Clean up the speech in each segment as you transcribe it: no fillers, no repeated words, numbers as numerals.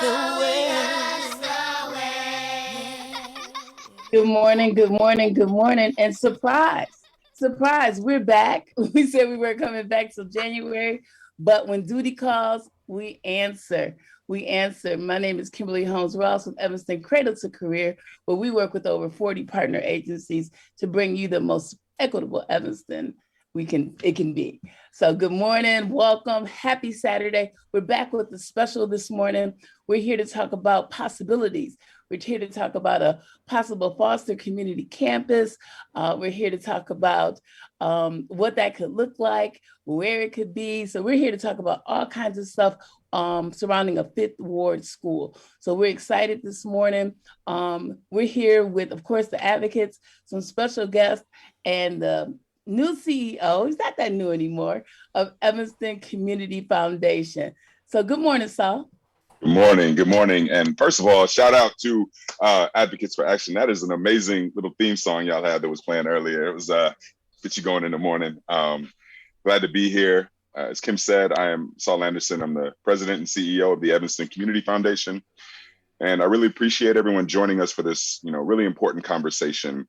the way. Good morning, good morning, good morning. And surprise, we're back. We said we were coming back till January, but when duty calls, we answer. We answer. My name is Kimberly Holmes Ross with Evanston Cradle to Career, where we work with over 40 partner agencies to bring you the most equitable Evanston it can be. So good morning, welcome, happy Saturday. We're back with the special this morning. We're here to talk about possibilities. We're here to talk about a possible Foster community campus. We're here to talk about what that could look like, where it could be. So we're here to talk about all kinds of stuff surrounding a Fifth Ward school. So we're excited this morning. We're here with, of course, the advocates, some special guests, and the new CEO, he's not that new anymore, of Evanston Community Foundation. So good morning, Saul. Good morning. And first of all, shout out to Advocates for Action. That is an amazing little theme song y'all had that was playing earlier. It was get you going in the morning. Glad to be here. As Kim said, I am Saul Anderson. I'm the president and CEO of the Evanston Community Foundation. And I really appreciate everyone joining us for this, really important conversation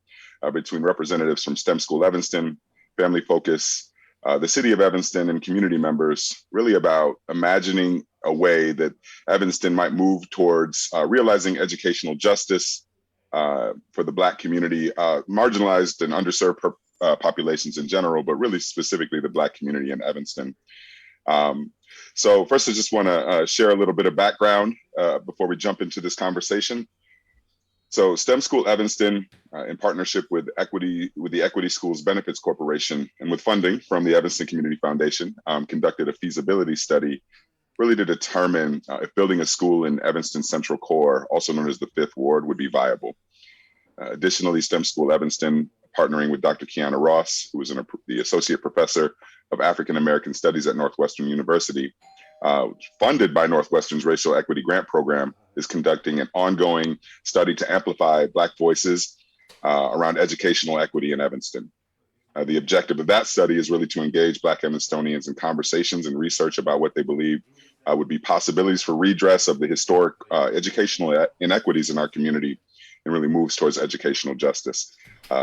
between representatives from STEM School Evanston, Family Focus, the city of Evanston, and community members, really about imagining a way that Evanston might move towards realizing educational justice for the Black community, marginalized and underserved populations in general, but really specifically the Black community in Evanston. So first, I just want to share a little bit of background before we jump into this conversation. So STEM School Evanston, in partnership with the Equity Schools Benefits Corporation and with funding from the Evanston Community Foundation, conducted a feasibility study really to determine if building a school in Evanston Central Core, also known as the Fifth Ward, would be viable. Additionally, STEM School Evanston, partnering with Dr. Kiana Ross, who is the Associate Professor of African American Studies at Northwestern University, funded by Northwestern's Racial Equity Grant Program, is conducting an ongoing study to amplify Black voices around educational equity in Evanston. The objective of that study is really to engage Black Evanstonians in conversations and research about what they believe would be possibilities for redress of the historic educational inequities in our community and really moves towards educational justice.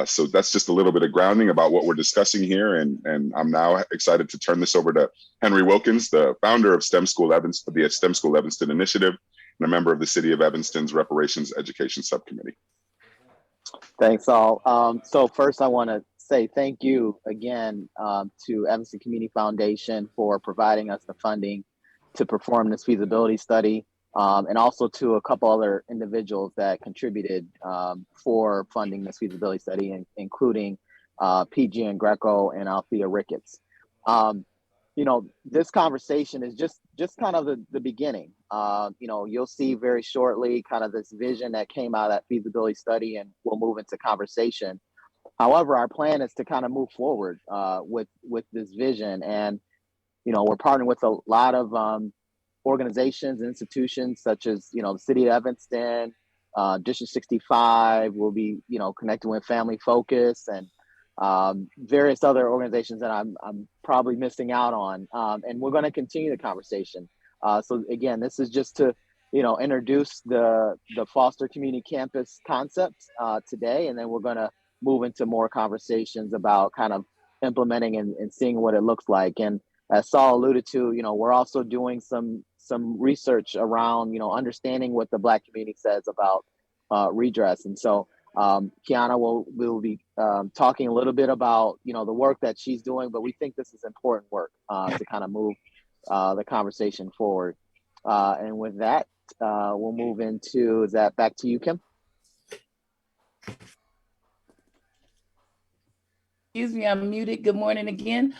So that's just a little bit of grounding about what we're discussing here. And I'm now excited to turn this over to Henry Wilkins, the founder of STEM School Evanston, the STEM School Evanston Initiative, and a member of the City of Evanston's Reparations Education Subcommittee. Thanks, Saul. So first I want to say thank you again to Evanston Community Foundation for providing us the funding to perform this feasibility study, and also to a couple other individuals that contributed for funding this feasibility study, including PG and Greco and Althea Ricketts. This conversation is just kind of the beginning. You'll see very shortly kind of this vision that came out of that feasibility study, and we'll move into conversation. However, our plan is to kind of move forward with this vision. And, we're partnering with a lot of organizations and institutions such as, the City of Evanston, District 65, we'll be, connecting with Family Focus and various other organizations that I'm probably missing out on. And we're going to continue the conversation. So again, this is just to, introduce the Foster Community Campus concept today, and then we're going to move into more conversations about kind of implementing and seeing what it looks like. And as Saul alluded to, we're also doing some research around, understanding what the Black community says about redress. And so Kiana will be talking a little bit about, the work that she's doing, but we think this is important work to kind of move the conversation forward. And with that, we'll move into, is that back to you, Kim? Excuse me, I'm muted. Good morning again.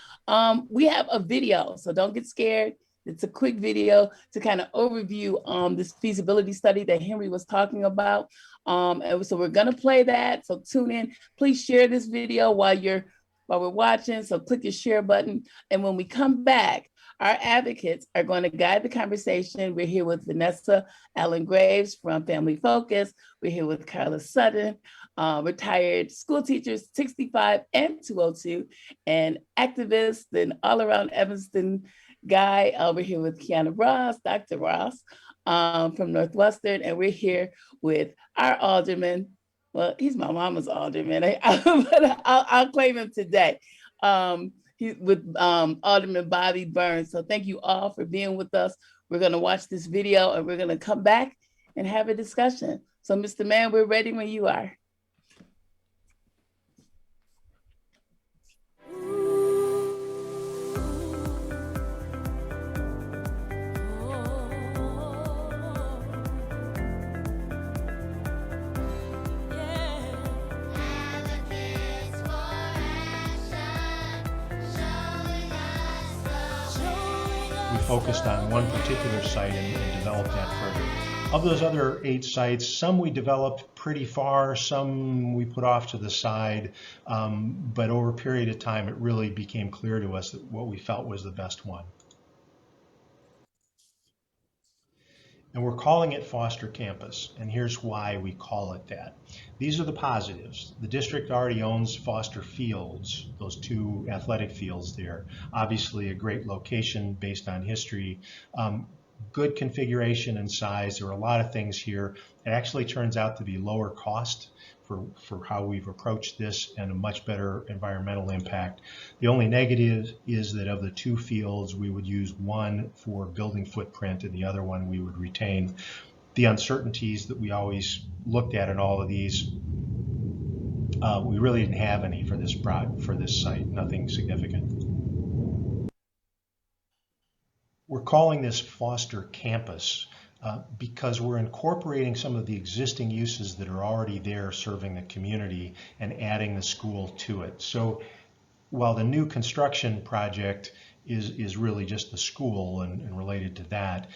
We have a video, so don't get scared. It's a quick video to kind of overview this feasibility study that Henry was talking about. And so we're gonna play that, so tune in. Please share this video while we're watching, so click your share button. And when we come back, our advocates are going to guide the conversation. We're here with Vanessa Allen-Graves from Family Focus. We're here with Carlis Sutton, retired school teachers 65 and 202, and activist and all around Evanston guy. We're here with Kiana Ross, Dr. Ross. from Northwestern, and we're here with our alderman. Well, he's my mama's alderman, but I'll claim him today. He's with Alderman Bobby Burns. So thank you all for being with us. We're gonna watch this video and we're gonna come back and have a discussion. So Mr. Mann, we're ready when you are. Focused on one particular site and developed that further. Of those other 8 sites, some we developed pretty far, some we put off to the side, but over a period of time it really became clear to us that what we felt was the best one. And we're calling it Foster Campus, and here's why we call it that. These are the positives. The district already owns Foster Fields, those 2 athletic fields there. Obviously a great location based on history, good configuration and size. There are a lot of things here. It actually turns out to be lower cost for how we've approached this and a much better environmental impact. The only negative is that of the 2 fields, we would use one for building footprint and the other one we would retain. The uncertainties that we always looked at in all of these, we really didn't have any for this site, nothing significant. We're calling this Foster Campus because we're incorporating some of the existing uses that are already there serving the community and adding the school to it. So while the new construction project is really just the school and related to that,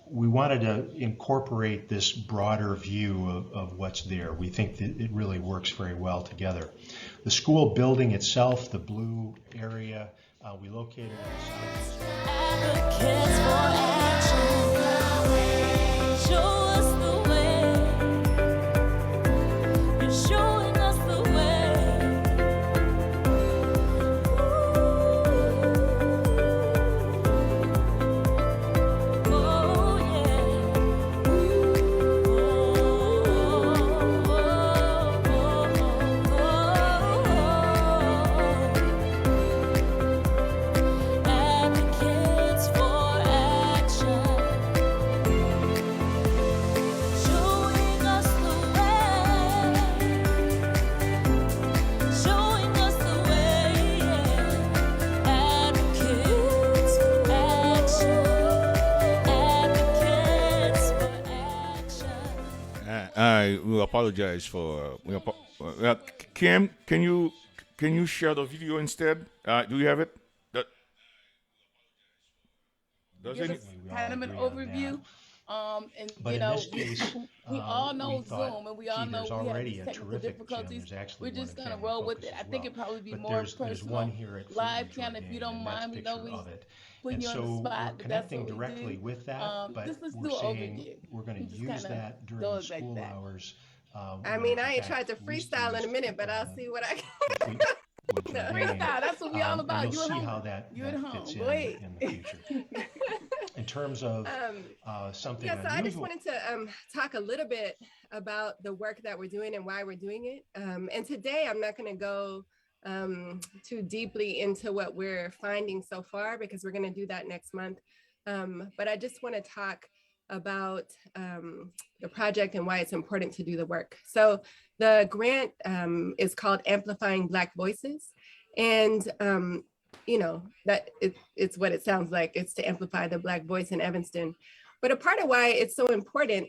we wanted to incorporate this broader view of what's there. We think that it really works very well together. The school building itself, the blue area, we located I will apologize for. Kim, can you share the video instead? Do you have it? Give us kind of an overview. And but you know, in this case, we all know thought, Zoom, and we all know we have these technical difficulties. We're just gonna roll with it. I think it'd probably be more personal. Live, Ken, if you don't mind, we know we putting you on the spot, but that's what directly with that. But just let's do we're an saying overview. we're going to use that during the school hours. I mean, I ain't tried to freestyle in a minute, but I'll see what I can. Freestyle, that's what we all about. You at home. How that you at home. fits Go ahead. In the future. In terms of something yeah, so unusual. I just wanted to talk a little bit about the work that we're doing and why we're doing it. And today I'm not going to go too deeply into what we're finding so far, because we're going to do that next month. But I just want to talk about the project and why it's important to do the work. So the grant is called Amplifying Black Voices. And, you know, that it's what it sounds like. It's to amplify the Black voice in Evanston. But a part of why it's so important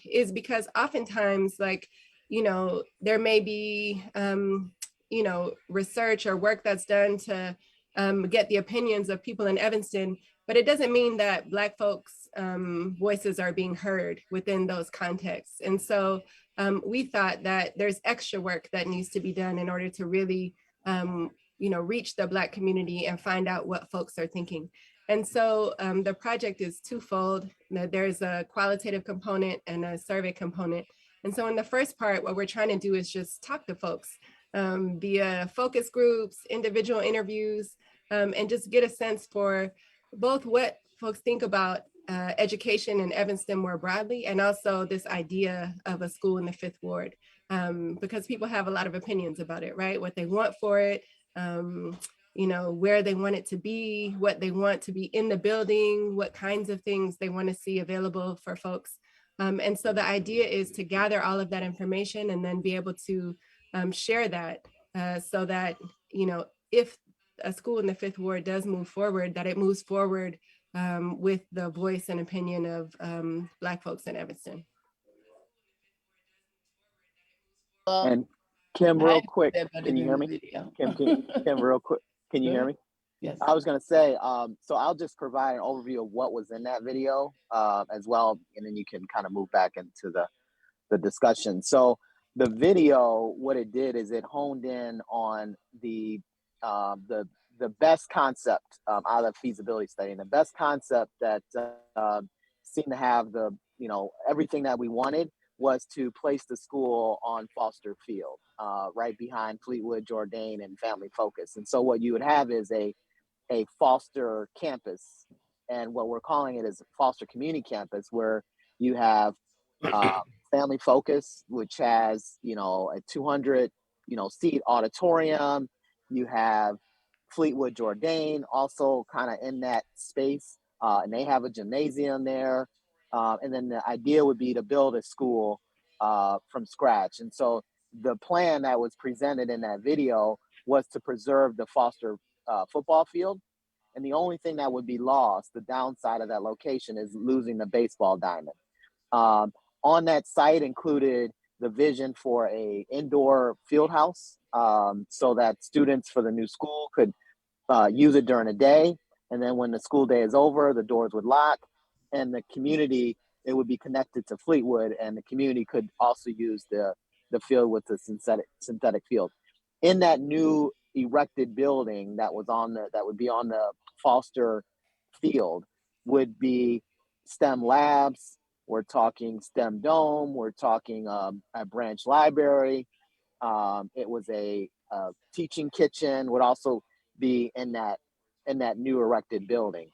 is because oftentimes, like, you know, there may be, you know, research or work that's done to get the opinions of people in Evanston, but it doesn't mean that Black folks' voices are being heard within those contexts. And so we thought that there's extra work that needs to be done in order to really, you know, reach the Black community and find out what folks are thinking. And so the project is twofold. There's a qualitative component and a survey component. And so in the first part, what we're trying to do is just talk to folks via focus groups, individual interviews, and just get a sense for both what folks think about education in Evanston more broadly, and also this idea of a school in the Fifth Ward, because people have a lot of opinions about it, right? What they want for it, you know, where they want it to be, what they want to be in the building, what kinds of things they want to see available for folks. And so the idea is to gather all of that information and then be able to share that so that, you know, if a school in the Fifth Ward does move forward, that it moves forward with the voice and opinion of Black folks in Evanston. And Kim, real quick, can you hear me? Video. Kim, real quick, can you hear me? Yes. I was gonna say, so I'll just provide an overview of what was in that video as well, and then you can kind of move back into the discussion. So the video, what it did is it honed in on the best concept out of the feasibility study, and the best concept that seemed to have the, you know, everything that we wanted was to place the school on Foster Field, right behind Fleetwood, Jourdain, and Family Focus. And so what you would have is a Foster campus, and what we're calling it is a Foster Community Campus, where you have Family Focus, which has, you know, a 200, you know, seat auditorium. You have Fleetwood, Jourdain, also kind of in that space, and they have a gymnasium there. And then the idea would be to build a school from scratch. And so the plan that was presented in that video was to preserve the Foster football field. And the only thing that would be lost, the downside of that location, is losing the baseball diamond. On that site included the vision for a indoor field house, so that students for the new school could use it during the day. And then when the school day is over, the doors would lock, and the community, it would be connected to Fleetwood, and the community could also use the field with the synthetic field. In that new erected building that would be on the Foster field would be STEM labs. We're talking STEM dome. We're talking a branch library. It was a teaching kitchen would also be in that new erected building.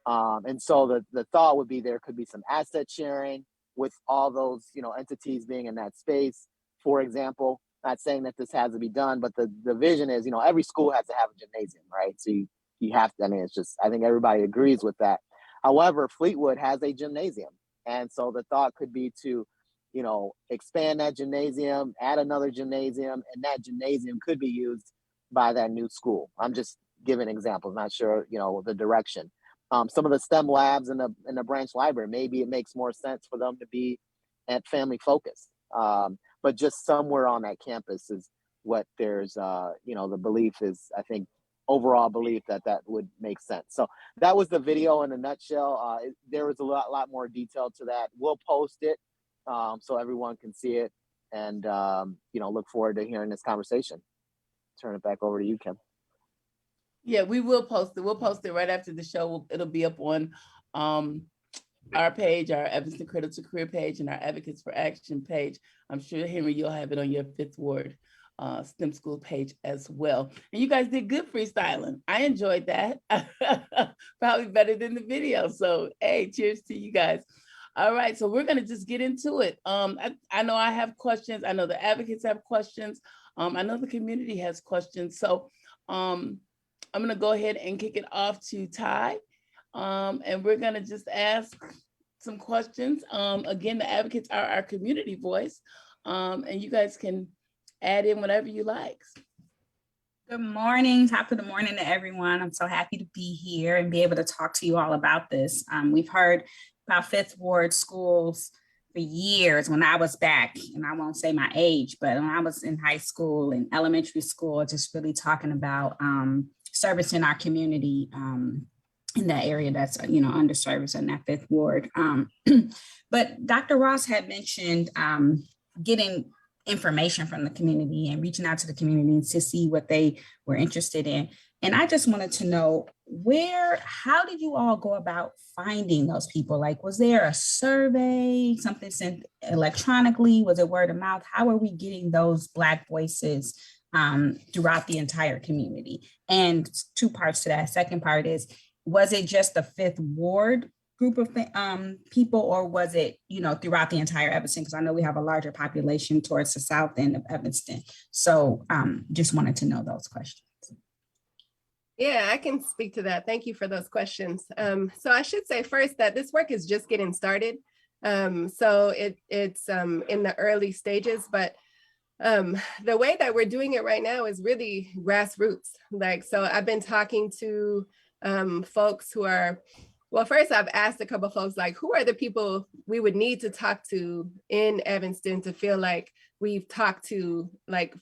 And so the thought would be there could be some asset sharing with all those, you know, entities being in that space. For example, not saying that this has to be done, but the vision is, you know, every school has to have a gymnasium, right? So you have to, I mean, it's just, I think everybody agrees with that. However, Fleetwood has a gymnasium. And so the thought could be to, you know, expand that gymnasium, add another gymnasium, and that gymnasium could be used by that new school. I'm just giving examples, not sure, you know, the direction. Some of the STEM labs in the branch library, maybe it makes more sense for them to be at Family Focus. But just somewhere on that campus is what there's, you know, the belief is, I think, overall belief that would make sense. So that was the video in a nutshell. There was a lot more detail to that. We'll post it so everyone can see it, and, you know, look forward to hearing this conversation. Turn it back over to you, Kim. Yeah, we will post it. We'll post it right after the show. It'll be up on our page, our Evanston Cradle to Career page, and our Advocates for Action page. I'm sure, Henry, you'll have it on your Fifth Ward STEM School page as well. And you guys did good freestyling. I enjoyed that. Probably better than the video. So, hey, cheers to you guys. All right, so we're going to just get into it. I know I have questions. I know the advocates have questions. I know the community has questions. So I'm going to go ahead and kick it off to Ty. And we're going to just ask some questions. Again, the advocates are our community voice. And you guys can add in whatever you like. Good morning, top of the morning to everyone. I'm so happy to be here and be able to talk to you all about this. We've heard about Fifth Ward schools for years when I was back, and I won't say my age, but when I was in high school and elementary school, just really talking about servicing our community in that area that's, you know, underserviced in that Fifth Ward. But Dr. Ross had mentioned getting information from the community and reaching out to the community to see what they were interested in. And I just wanted to know how did you all go about finding those people? Like, was there a survey, something sent electronically? Was it word of mouth? How are we getting those Black voices throughout the entire community? And two parts to that. Second part is, was it just the Fifth Ward group of people, or was it, throughout the entire Evanston? Because I know we have a larger population towards the south end of Evanston. So just wanted to know those questions. Yeah, I can speak to that. Thank you for those questions. So I should say first that this work is just getting started. So it's in the early stages, but the way that we're doing it right now is really grassroots. So I've been talking to folks who are, well, first I've asked a couple of folks, who are the people we would need to talk to in Evanston to feel like we've talked to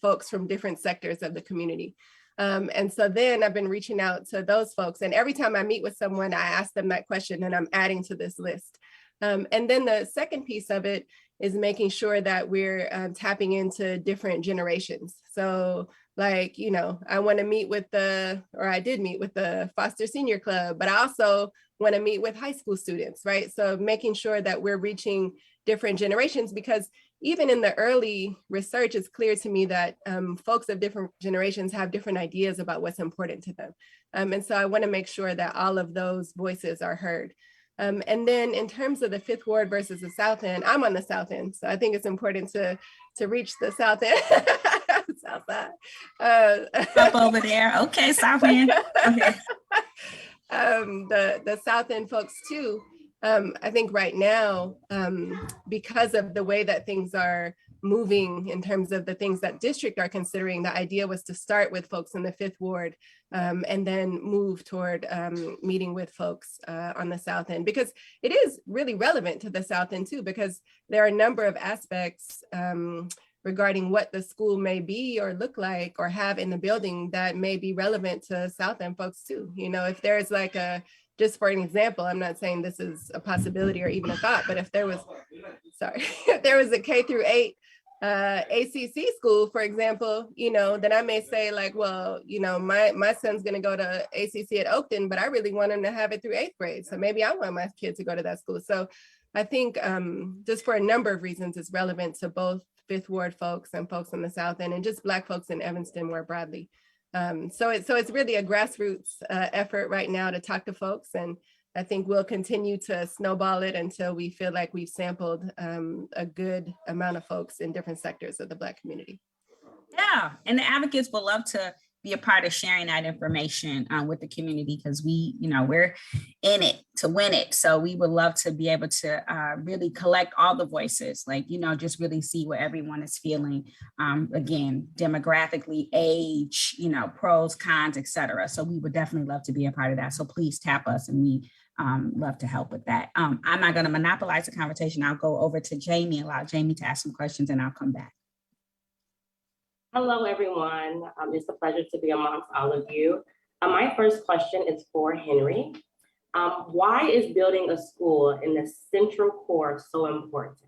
folks from different sectors of the community. And so then I've been reaching out to those folks, and every time I meet with someone, I ask them that question and I'm adding to this list. And then the second piece of it is making sure that we're tapping into different generations. So I want to meet with I did meet with the Foster Senior Club, but I also want to meet with high school students, right? So making sure that we're reaching different generations, because even in the early research, it's clear to me that folks of different generations have different ideas about what's important to them. And so I want to make sure that all of those voices are heard. And then in terms of the Fifth Ward versus the South End, I'm on the South End, so I think it's important to reach the South End. South side. Up over there. Okay, South End. Okay. The South End folks too. I think right now, because of the way that things are moving in terms of the things that district are considering, the idea was to start with folks in the Fifth Ward and then move toward meeting with folks on the South End, because it is really relevant to the South End too, because there are a number of aspects regarding what the school may be or look like or have in the building that may be relevant to South End folks too. If there's just for an example, I'm not saying this is a possibility or even a thought, but if there was, if there was a K through 8 ACC school, for example, then I may say my son's going to go to ACC at Oakton, but I really want him to have it through 8th grade. So maybe I want my kid to go to that school. So I think just for a number of reasons, it's relevant to both Fifth Ward folks and folks in the South End and just Black folks in Evanston more broadly. So it's really a grassroots effort right now to talk to folks, and I think we'll continue to snowball it until we feel like we've sampled a good amount of folks in different sectors of the Black community. Yeah, and the advocates would love to be a part of sharing that information with the community, because we're in it to win it. So we would love to be able to really collect all the voices, just really see what everyone is feeling. Again, demographically, age, pros, cons, et cetera. So we would definitely love to be a part of that. So please tap us, and we love to help with that. I'm not going to monopolize the conversation. I'll go over to Jamie, allow Jamie to ask some questions, and I'll come back. Hello, everyone. It's a pleasure to be amongst all of you. My first question is for Henry. Why is building a school in the central core so important?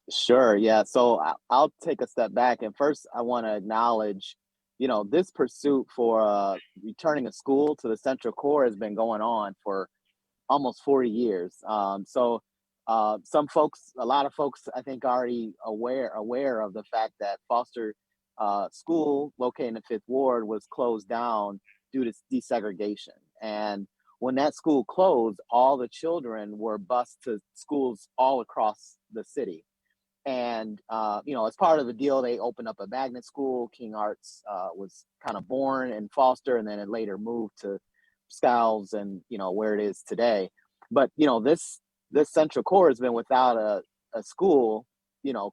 Sure, yeah. So I'll take a step back. And first, I want to acknowledge, this pursuit for returning a school to the central core has been going on for almost 40 years. So some folks, a lot of folks, I think, already aware of the fact that Foster School located in the Fifth Ward was closed down due to desegregation. And when that school closed, all the children were bused to schools all across the city. And, as part of the deal, they opened up a magnet school. King Arts was kind of born in Foster, and then it later moved to Skiles and, where it is today. But, this central core has been without a school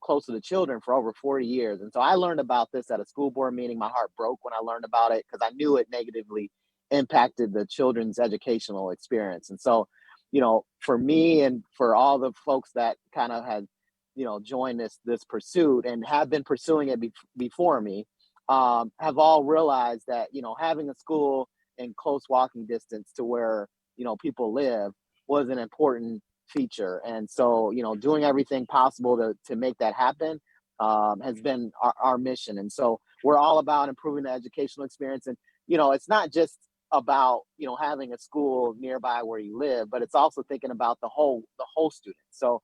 close to the children for over 40 years. And so I learned about this at a school board meeting. My heart broke when I learned about it, because I knew it negatively impacted the children's educational experience. And so, for me and for all the folks that kind of had, joined this pursuit and have been pursuing it before me, have all realized that, having a school in close walking distance to where, people live was an important feature. And so, doing everything possible to make that happen has been our mission. And so we're all about improving the educational experience. And, it's not just about, having a school nearby where you live, but it's also thinking about the whole student. So,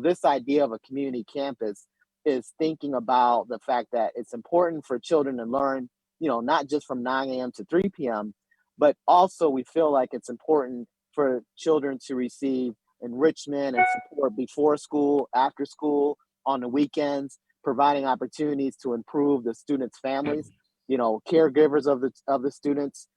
this idea of a community campus is thinking about the fact that it's important for children to learn, not just from 9 a.m. to 3 p.m., but also we feel like it's important for children to receive enrichment and support before school, after school, on the weekends, providing opportunities to improve the students' families, caregivers of the students,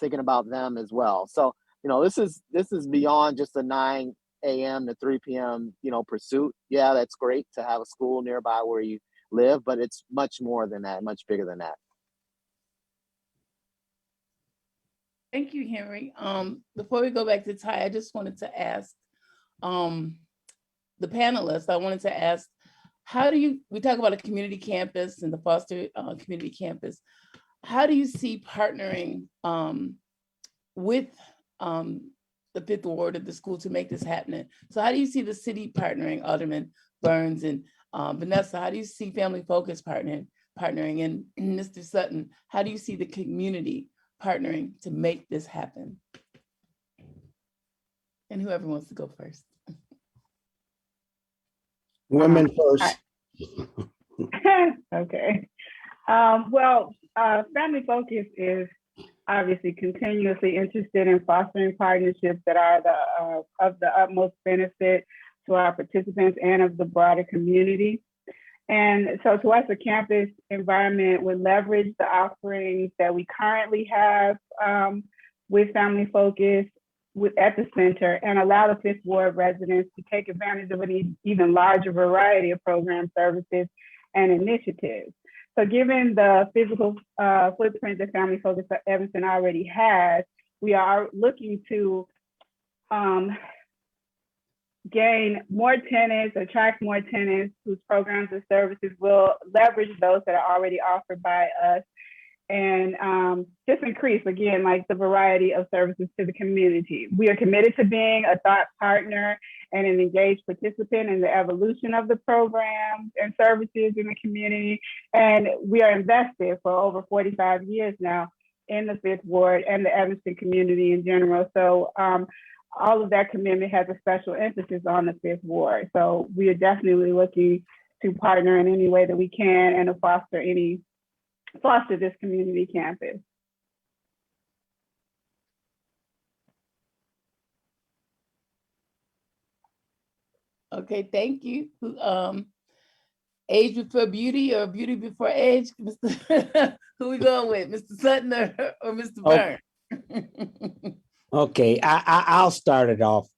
thinking about them as well. So, this is beyond just a 9 a.m. to 3 p.m. Pursuit. Yeah, that's great to have a school nearby where you live, but it's much more than that, much bigger than that. Thank you, Henry. Before we go back to Ty, I just wanted to ask the panelists, I wanted to ask, we talk about a community campus and the Foster community campus. How do you see partnering with the Fifth Ward of the school to make this happen? So how do you see the city partnering, Alderman Burns and Vanessa? How do you see Family Focus partnering? And Mr. Sutton, how do you see the community partnering to make this happen? And whoever wants to go first. Women first. Okay. Family Focus is obviously continuously interested in fostering partnerships that are of the utmost benefit to our participants and of the broader community. And so to us, a campus environment would leverage the offerings that we currently have with Family Focus at the center and allow the Fifth Ward residents to take advantage of an even larger variety of program services and initiatives. So given the physical footprint that Family Focus Evanston already has, we are looking to gain more tenants, attract more tenants whose programs and services will leverage those that are already offered by us, and just increase, again, like the variety of services to the community. We are committed to being a thought partner and an engaged participant in the evolution of the programs and services in the community. And we are invested for over 45 years now in the Fifth Ward and the Evanston community in general. So all of that commitment has a special emphasis on the Fifth Ward. So we are definitely looking to partner in any way that we can and to foster this community campus. Okay, thank you. Age before beauty or beauty before age? Mr. Who we going with, Mr. Sutton or Mr. Byrne? Okay, I'll start it off.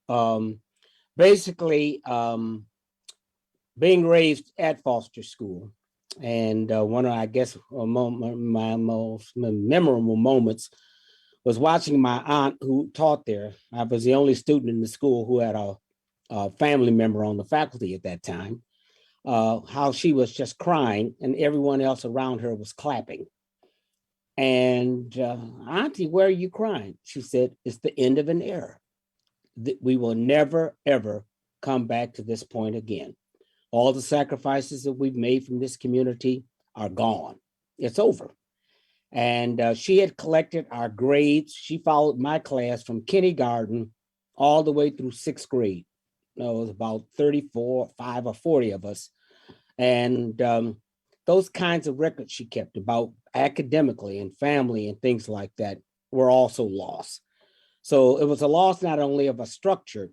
Basically, being raised at Foster School, and one of, I guess, my most memorable moments was watching my aunt who taught there. I was the only student in the school who had a family member on the faculty at that time, how she was just crying and everyone else around her was clapping. And Auntie, where are you crying? She said, it's the end of an era. We will never, ever come back to this point again. All the sacrifices that we've made from this community are gone. It's over. And she had collected our grades. She followed my class from kindergarten all the way through 6th grade. It was about 34, 5 or 40 of us. And those kinds of records she kept about academically and family and things like that were also lost. So it was a loss not only of a structure,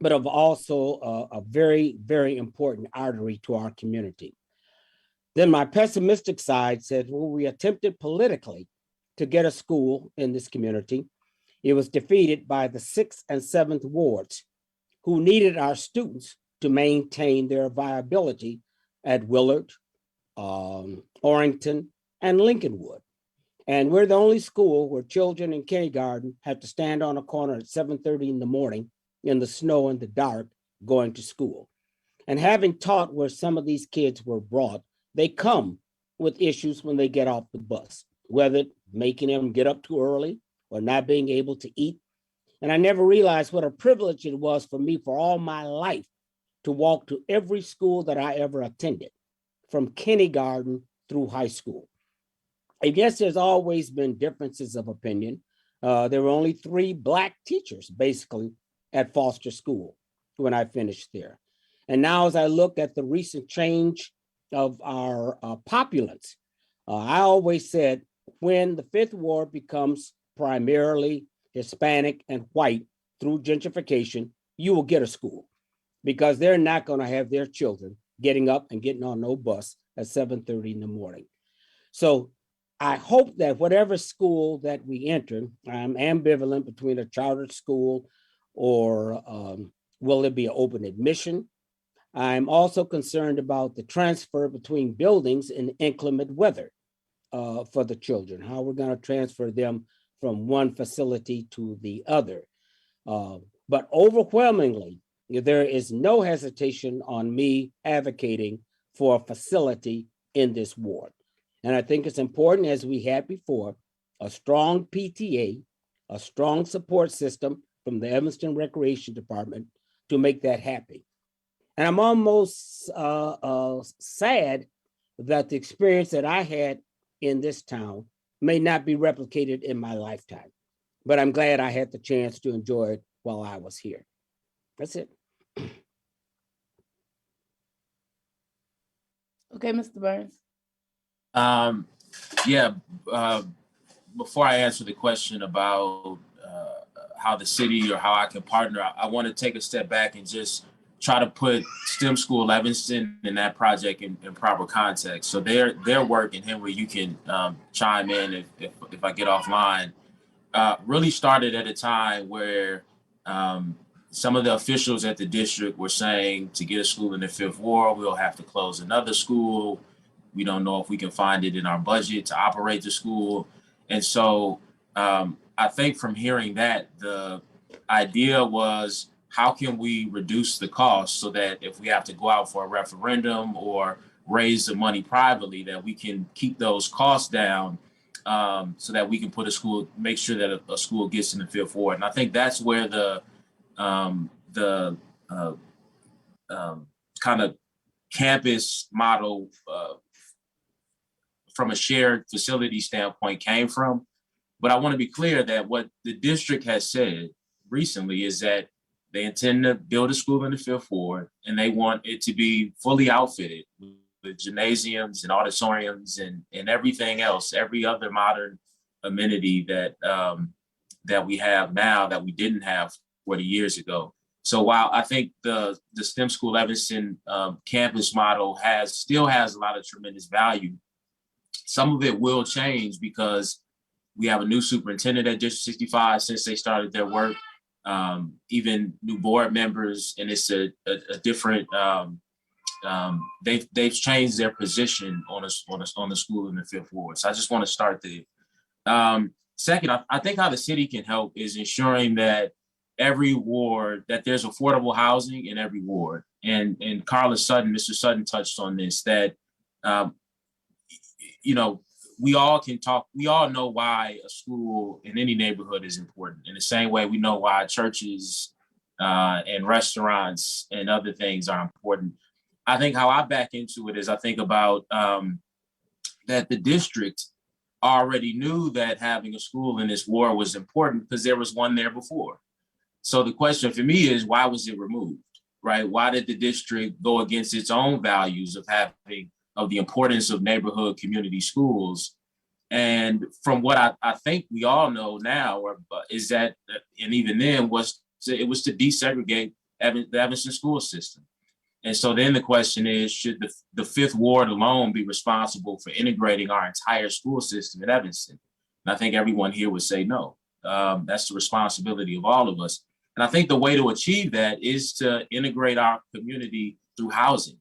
but of also a very, very important artery to our community. Then my pessimistic side said, well, we attempted politically to get a school in this community. It was defeated by the 6th and 7th wards, who needed our students to maintain their viability at Willard, Orrington, and Lincolnwood. And we're the only school where children in kindergarten have to stand on a corner at 7:30 in the morning in the snow and the dark going to school. And having taught where some of these kids were brought, they come with issues when they get off the bus, whether making them get up too early or not being able to eat. And I never realized what a privilege it was for me for all my life to walk to every school that I ever attended, from kindergarten through high school. And yes, there's always been differences of opinion. There were only 3 Black teachers, basically, at Foster School when I finished there. And now as I look at the recent change of our populace, I always said when the 5th Ward becomes primarily Hispanic and white, through gentrification, you will get a school, because they're not going to have their children getting up and getting on no bus at 7:30 in the morning. So I hope that whatever school that we enter, I'm ambivalent between a charter school or will it be an open admission? I'm also concerned about the transfer between buildings in inclement weather for the children, how we're going to transfer them from one facility to the other. But overwhelmingly, there is no hesitation on me advocating for a facility in this ward. And I think it's important, as we had before, a strong PTA, a strong support system from the Evanston Recreation Department to make that happen. And I'm almost sad that the experience that I had in this town may not be replicated in my lifetime, but I'm glad I had the chance to enjoy it while I was here. That's it. Okay, Mr. Burns. Before I answer the question about how the city or how I can partner, I want to take a step back and just try to put STEM School Evanston and that project in proper context. So their work, and Henry, you can chime in if I get offline, really started at a time where some of the officials at the district were saying to get a school in the Fifth Ward, we'll have to close another school. We don't know if we can find it in our budget to operate the school. And so I think from hearing that, the idea was, how can we reduce the cost so that if we have to go out for a referendum or raise the money privately, that we can keep those costs down so that we can put a school, make sure that a school gets in the Fifth Ward. And I think that's where the kind of campus model from a shared facility standpoint came from. But I want to be clear that what the district has said recently is that they intend to build a school in the Fifth Ward, and they want it to be fully outfitted with gymnasiums and auditoriums and everything else, every other modern amenity that that we have now that we didn't have 40 years ago. So while I think the STEM School Evanston campus model still has a lot of tremendous value, some of it will change because we have a new superintendent at District 65 since they started their work. Even new board members, and it's a different. They've changed their position on the school in the Fifth Ward. So I just want to start there. Second, I think how the city can help is ensuring that every ward, that there's affordable housing in every ward. And Carlis Sutton, Mr. Sutton touched on this, that we all know why a school in any neighborhood is important. In the same way, we know why churches and restaurants and other things are important. I think how I back into it is I think about that the district already knew that having a school in this ward was important because there was one there before. So the question for me is, why was it removed, right? Why did the district go against its own values of the importance of neighborhood community schools? And from what I think we all know now is that, and even then, it was to desegregate the Evanston school system. And so then the question is, should the Fifth Ward alone be responsible for integrating our entire school system in Evanston? And I think everyone here would say no. That's the responsibility of all of us. And I think the way to achieve that is to integrate our community through housing,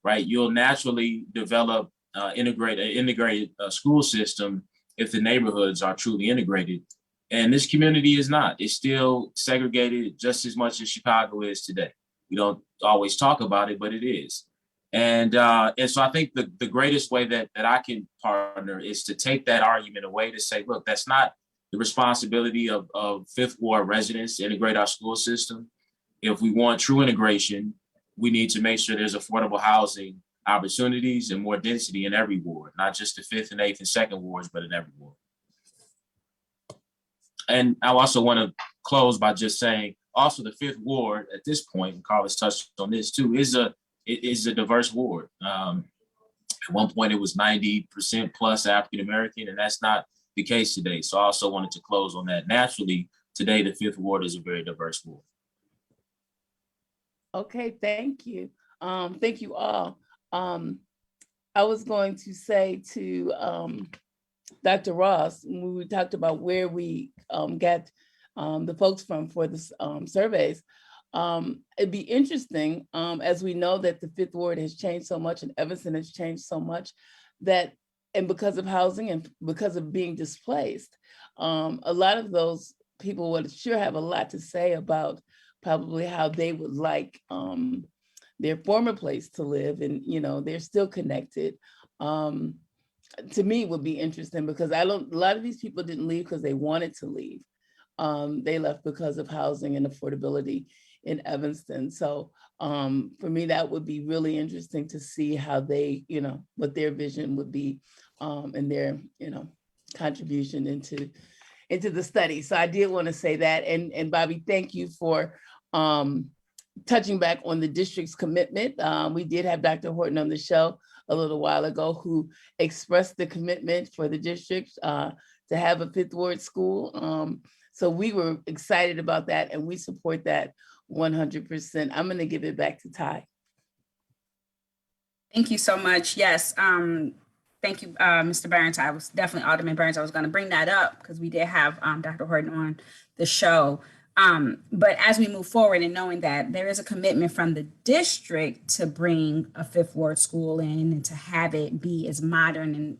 right? You'll naturally develop integrated school system if the neighborhoods are truly integrated. And this community is not. It's still segregated just as much as Chicago is today. We don't always talk about it, but it is. And so I think the greatest way that I can partner is to take that argument away to say, look, that's not the responsibility of Fifth Ward residents to integrate our school system. If we want true integration, we need to make sure there's affordable housing opportunities and more density in every ward, not just the 5th and 8th and 2nd wards, but in every ward. And I also want to close by just saying, also the 5th ward at this point, and Carlis touched on this too, is a diverse ward. At one point it was 90% plus African American, and that's not the case today. So I also wanted to close on that. Naturally, today the Fifth Ward is a very diverse school. Okay, thank you. Thank you all. I was going to say to Dr. Ross, when we talked about where we get the folks from for the surveys, it'd be interesting, as we know that the Fifth Ward has changed so much and Evanston has changed so much, that, and because of housing and because of being displaced, a lot of those people would sure have a lot to say about probably how they would like their former place to live, and they're still connected. To me, it would be interesting because a lot of these people didn't leave because they wanted to leave. They left because of housing and affordability in Evanston. So for me, that would be really interesting to see how they, what their vision would be and their, contribution into the study. So I did want to say that. And Bobby, thank you for touching back on the district's commitment. We did have Dr. Horton on the show a little while ago who expressed the commitment for the district to have a Fifth Ward school. So we were excited about that and we support that 100%. I'm going to give it back to Ty. Thank you so much. Yes. Thank you, Mr. Burns. I was definitely Alderman Burns. I was going to bring that up because we did have Dr. Horton on the show. But as we move forward and knowing that there is a commitment from the district to bring a Fifth Ward school in and to have it be as modern and,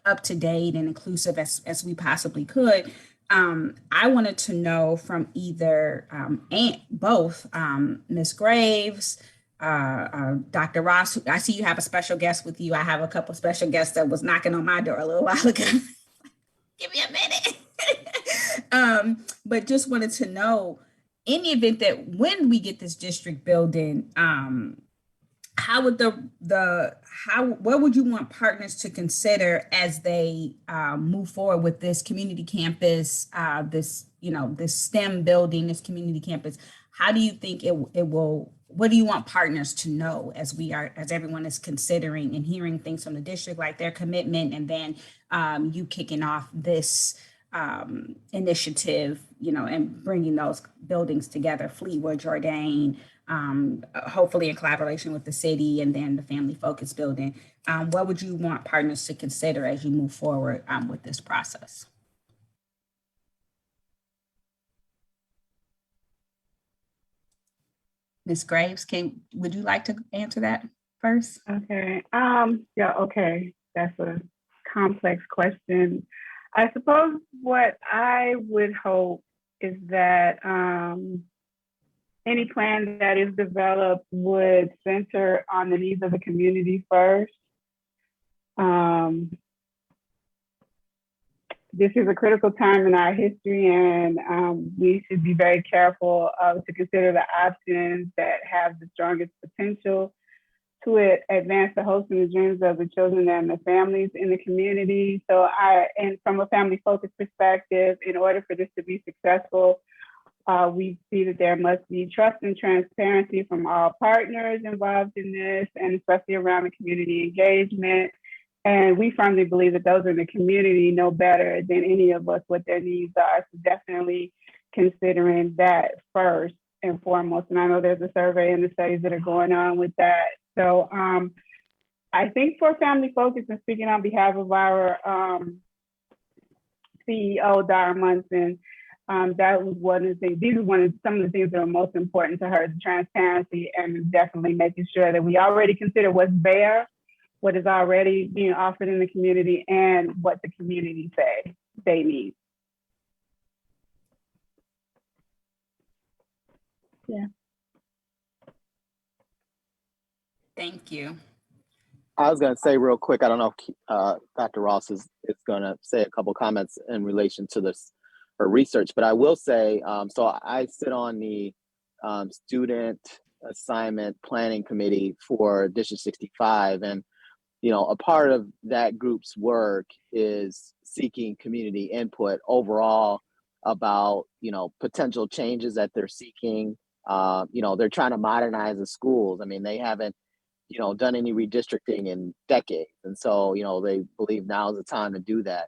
up to date and inclusive as we possibly could, I wanted to know from either both Ms. Graves, Dr. Ross, I see you have a special guest with you. I have a couple special guests that was knocking on my door a little while ago. Give me a minute. But just wanted to know, in the event that when we get this district building, how would what would you want partners to consider as they move forward with this community campus, this STEM building, this community campus? How do you think it will? What do you want partners to know as everyone is considering and hearing things from the district, like their commitment, and then you kicking off this initiative, and bringing those buildings together, Fleetwood, Jourdain, hopefully in collaboration with the city, and then the Family Focus building. What would you want partners to consider as you move forward with this process? Ms. Graves, would you like to answer that first? Okay. Yeah, okay. That's a complex question. I suppose what I would hope is that any plan that is developed would center on the needs of the community first. This is a critical time in our history, and we should be very careful to consider the options that have the strongest potential to advance the hopes and the dreams of the children and the families in the community. So and from a family focused perspective, in order for this to be successful, we see that there must be trust and transparency from all partners involved in this, and especially around the community engagement. And we firmly believe that those in the community know better than any of us what their needs are. So definitely considering that first and foremost. And I know there's a survey and the studies that are going on with that. So I think for Family Focus, and speaking on behalf of our CEO, Dara Munson, that was one of the things, these are some of the things that are most important to her, the transparency, and definitely making sure that we already consider what's there, what is already being offered in the community, and what the community say they need. Yeah. Thank you. I was going to say real quick, I don't know if Dr. Ross is going to say a couple comments in relation to this, her research, but I will say, so I sit on the student assignment planning committee for District 65, and a part of that group's work is seeking community input overall about, potential changes that they're seeking. They're trying to modernize the schools. I mean, they haven't, done any redistricting in decades. And so, they believe now is the time to do that.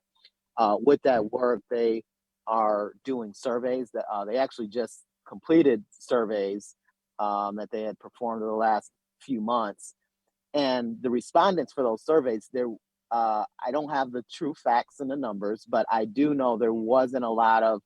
With that work, they are doing surveys that they actually just completed surveys that they had performed in the last few months. And the respondents for those surveys, I don't have the true facts and the numbers, but I do know there wasn't a lot of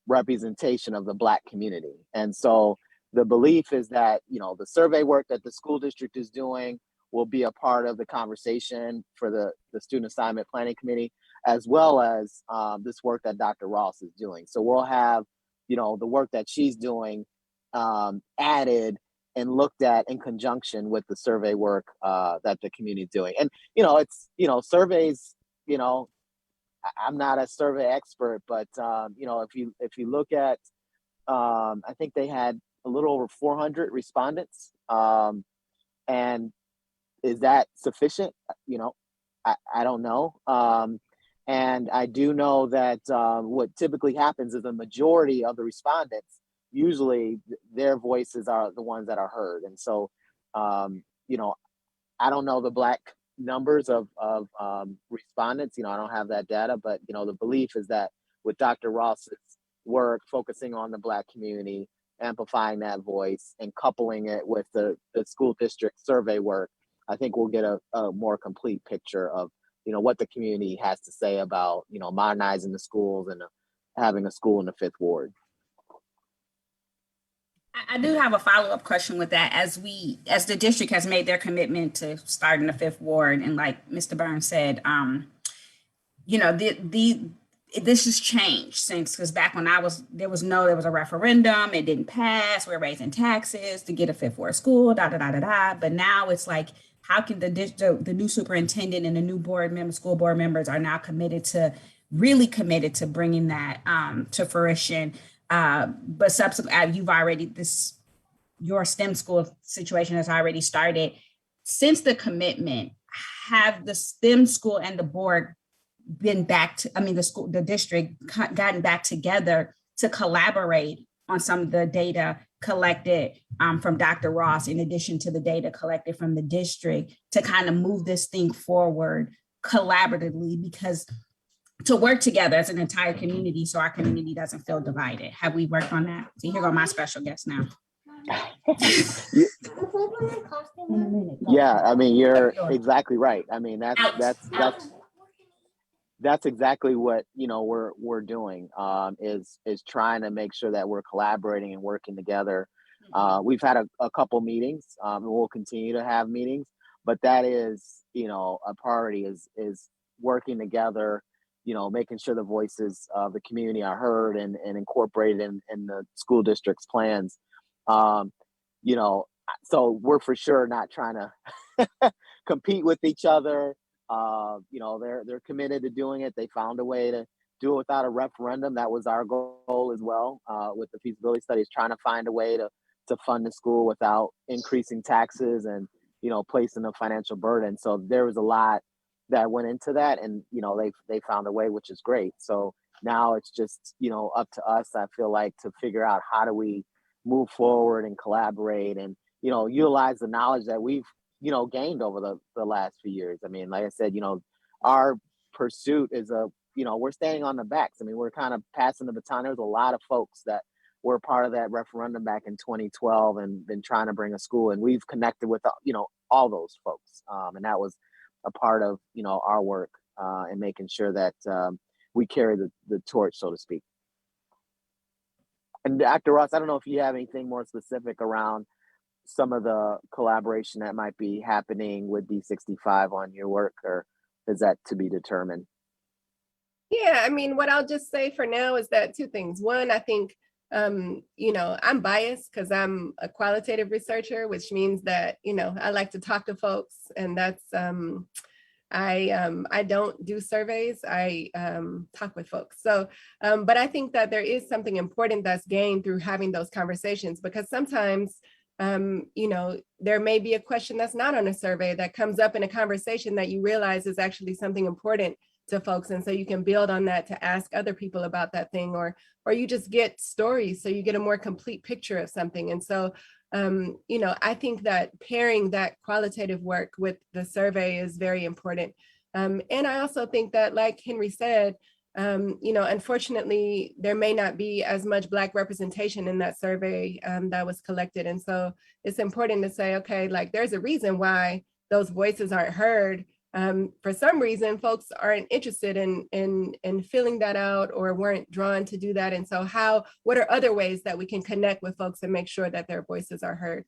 representation of the Black community. And so the belief is that, the survey work that the school district is doing will be a part of the conversation for the Student Assignment Planning Committee, as well as this work that Dr. Ross is doing. So we'll have, the work that she's doing added and looked at in conjunction with the survey work that the community is doing. And, it's, surveys, I'm not a survey expert, but, if you look at, I think they had a little over 400 respondents. And is that sufficient? I don't know. And I do know that what typically happens is the majority of the respondents, usually their voices are the ones that are heard. And so, I don't know the Black numbers of respondents, I don't have that data, but, the belief is that with Dr. Ross's work, focusing on the Black community, amplifying that voice and coupling it with the school district survey work, I think we'll get a more complete picture of, what the community has to say about, modernizing the schools and having a school in the 5th Ward. I do have a follow-up question with that. As the district has made their commitment to start in the 5th Ward, and like Mr. Burns said, this has changed since, because back when there was a referendum, it didn't pass, we're raising taxes to get a 5th Ward school, but now it's like, how can the new superintendent and the new school board members are now really committed to bringing that to fruition. But subsequently, your STEM school situation has already started. Since the commitment, have the STEM school and the board been the district gotten back together to collaborate on some of the data collected from Dr. Ross, in addition to the data collected from the district, to kind of move this thing forward collaboratively, because to work together as an entire community so our community doesn't feel divided? Have we worked on that? See, here go my special guest now. Yeah, I mean, you're exactly right. I mean, that's exactly what we're doing, is trying to make sure that we're collaborating and working together. We've had a couple meetings, and we'll continue to have meetings, but that is a priority, is working together, making sure the voices of the community are heard and incorporated in the school district's plans. So we're for sure not trying to compete with each other. They're committed to doing it. They found a way to do it without a referendum. That was our goal as well, with the feasibility studies, trying to find a way to fund the school without increasing taxes and, placing a financial burden. So there was a lot that went into that, and, they found a way, which is great. So now it's just, up to us, I feel like, to figure out how do we move forward and collaborate and, utilize the knowledge that we've gained over the last few years. I mean, like I said, our pursuit is we're standing on the backs. I mean, we're kind of passing the baton. There's a lot of folks that were part of that referendum back in 2012 and been trying to bring a school, and we've connected with, all those folks. And that was a part of, our work and making sure that we carry the torch, so to speak. And Dr. Ross, I don't know if you have anything more specific around some of the collaboration that might be happening with D65 on your work, or is that to be determined? Yeah, I mean, what I'll just say for now is that two things. One, I think, I'm biased because I'm a qualitative researcher, which means that, I like to talk to folks, and that's, I don't do surveys, I talk with folks. So, but I think that there is something important that's gained through having those conversations, because sometimes, there may be a question that's not on a survey that comes up in a conversation that you realize is actually something important to folks. And so you can build on that to ask other people about that thing, or you just get stories, so you get a more complete picture of something. And so, I think that pairing that qualitative work with the survey is very important. And I also think that, like Henry said, Unfortunately, there may not be as much Black representation in that survey that was collected. And so it's important to say, okay, like there's a reason why those voices aren't heard. For some reason, folks aren't interested in filling that out or weren't drawn to do that. And so what are other ways that we can connect with folks and make sure that their voices are heard?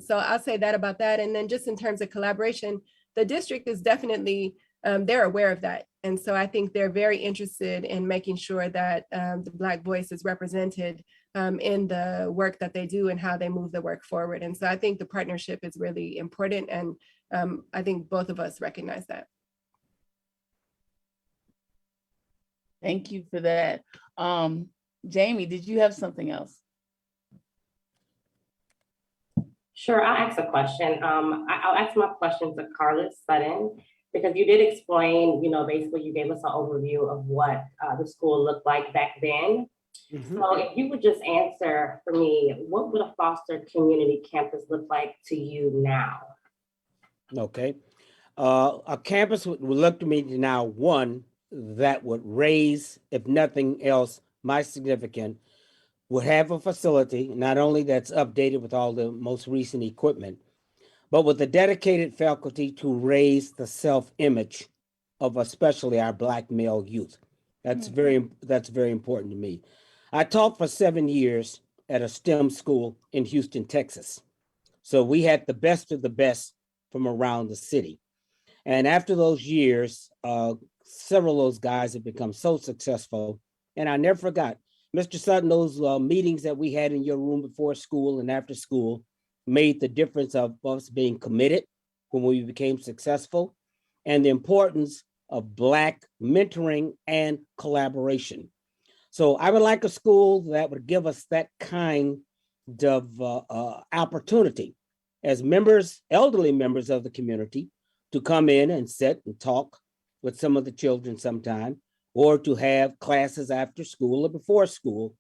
So I'll say that about that. And then just in terms of collaboration, the district is definitely, they're aware of that. And so I think they're very interested in making sure that the Black voice is represented in the work that they do and how they move the work forward. And so I think the partnership is really important. And I think both of us recognize that. Thank you for that. Jamie, did you have something else? Sure, I'll ask a question. I'll ask my question to Carlis Sutton, because you did explain, basically you gave us an overview of what the school looked like back then. Mm-hmm. So if you would just answer for me, what would a Foster community campus look like to you now? Okay. A campus would look to me now, one that would raise, if nothing else, my significant, would have a facility, not only that's updated with all the most recent equipment, but with a dedicated faculty to raise the self-image of especially our Black male youth. That's very important to me. I taught for 7 years at a STEM school in Houston, Texas. So we had the best of the best from around the city. And after those years, several of those guys have become so successful. And I never forgot, Mr. Sutton, those meetings that we had in your room before school and after school made the difference of us being committed when we became successful, and the importance of Black mentoring and collaboration. So I would like a school that would give us that kind of opportunity as members, elderly members of the community, to come in and sit and talk with some of the children sometime, or to have classes after school or before school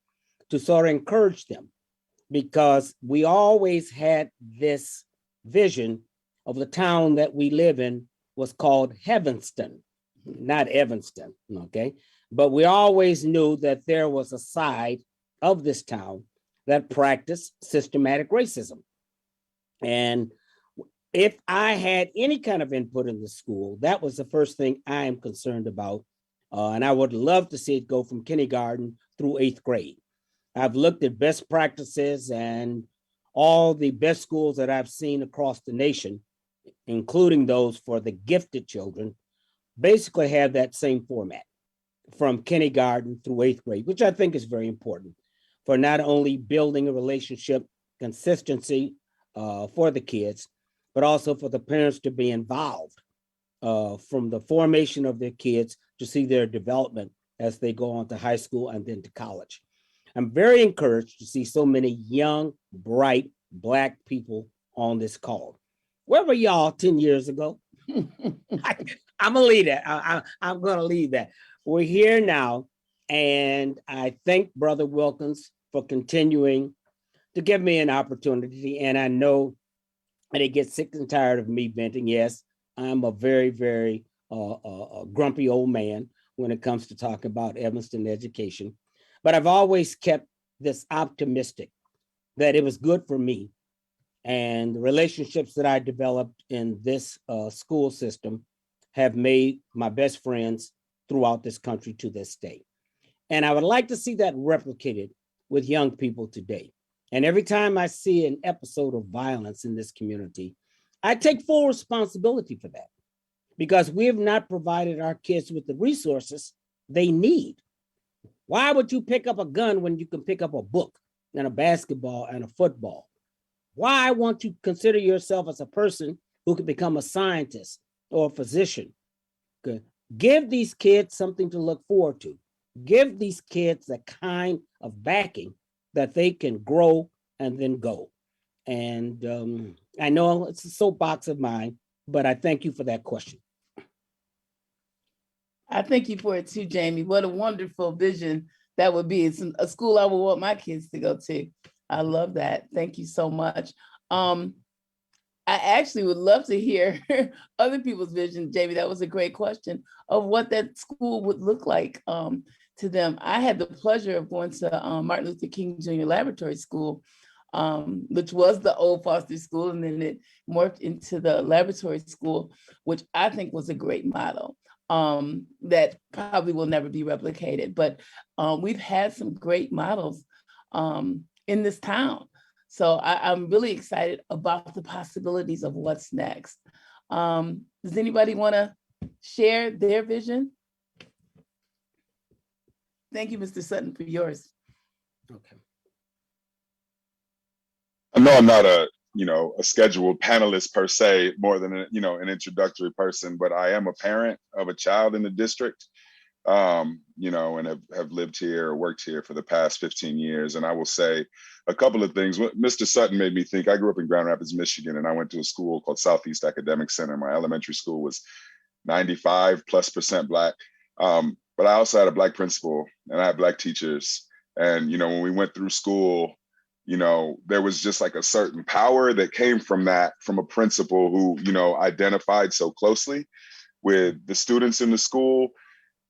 to sort of encourage them. Because we always had this vision of the town that we live in was called Evanston, not Evanston, okay? But we always knew that there was a side of this town that practiced systematic racism. And if I had any kind of input in the school, that was the first thing I am concerned about. And I would love to see it go from kindergarten through 8th grade. I've looked at best practices, and all the best schools that I've seen across the nation, including those for the gifted children, basically have that same format from kindergarten through 8th grade, which I think is very important for not only building a relationship consistency for the kids, but also for the parents to be involved from the formation of their kids to see their development as they go on to high school and then to college. I'm very encouraged to see so many young, bright Black people on this call. Where were y'all 10 years ago? I'm gonna leave that. I'm gonna leave that. We're here now, and I thank Brother Wilkins for continuing to give me an opportunity. And I know that he gets sick and tired of me venting. Yes, I'm a very, very grumpy old man when it comes to talking about Evanston education. But I've always kept this optimistic that it was good for me, and the relationships that I developed in this school system have made my best friends throughout this country to this day. And I would like to see that replicated with young people today. And every time I see an episode of violence in this community, I take full responsibility for that, because we have not provided our kids with the resources they need. Why would you pick up a gun when you can pick up a book and a basketball and a football? Why won't you consider yourself as a person who could become a scientist or a physician? Good. Give these kids something to look forward to. Give these kids the kind of backing that they can grow and then go. And I know it's a soapbox of mine, but I thank you for that question. I thank you for it too, Jamie. What a wonderful vision that would be. It's a school I would want my kids to go to. I love that. Thank you so much. I actually would love to hear other people's vision, Jamie. That was a great question of what that school would look like to them. I had the pleasure of going to Martin Luther King Jr. Laboratory School, which was the old Foster School, and then it morphed into the laboratory school, which I think was a great model that probably will never be replicated. But we've had some great models in this town. So I'm really excited about the possibilities of what's next. Does anybody want to share their vision? Thank you, Mr. Sutton, for yours. Okay. I know I'm not a scheduled panelist per se, more than an introductory person, but I am a parent of a child in the district, and have lived here or worked here for the past 15 years. And I will say a couple of things. Mr. Sutton made me think. I grew up in Grand Rapids, Michigan, and I went to a school called Southeast Academic Center. My elementary school was 95+% Black. But I also had a Black principal and I had Black teachers. And, when we went through school, there was just like a certain power that came from that, from a principal who, identified so closely with the students in the school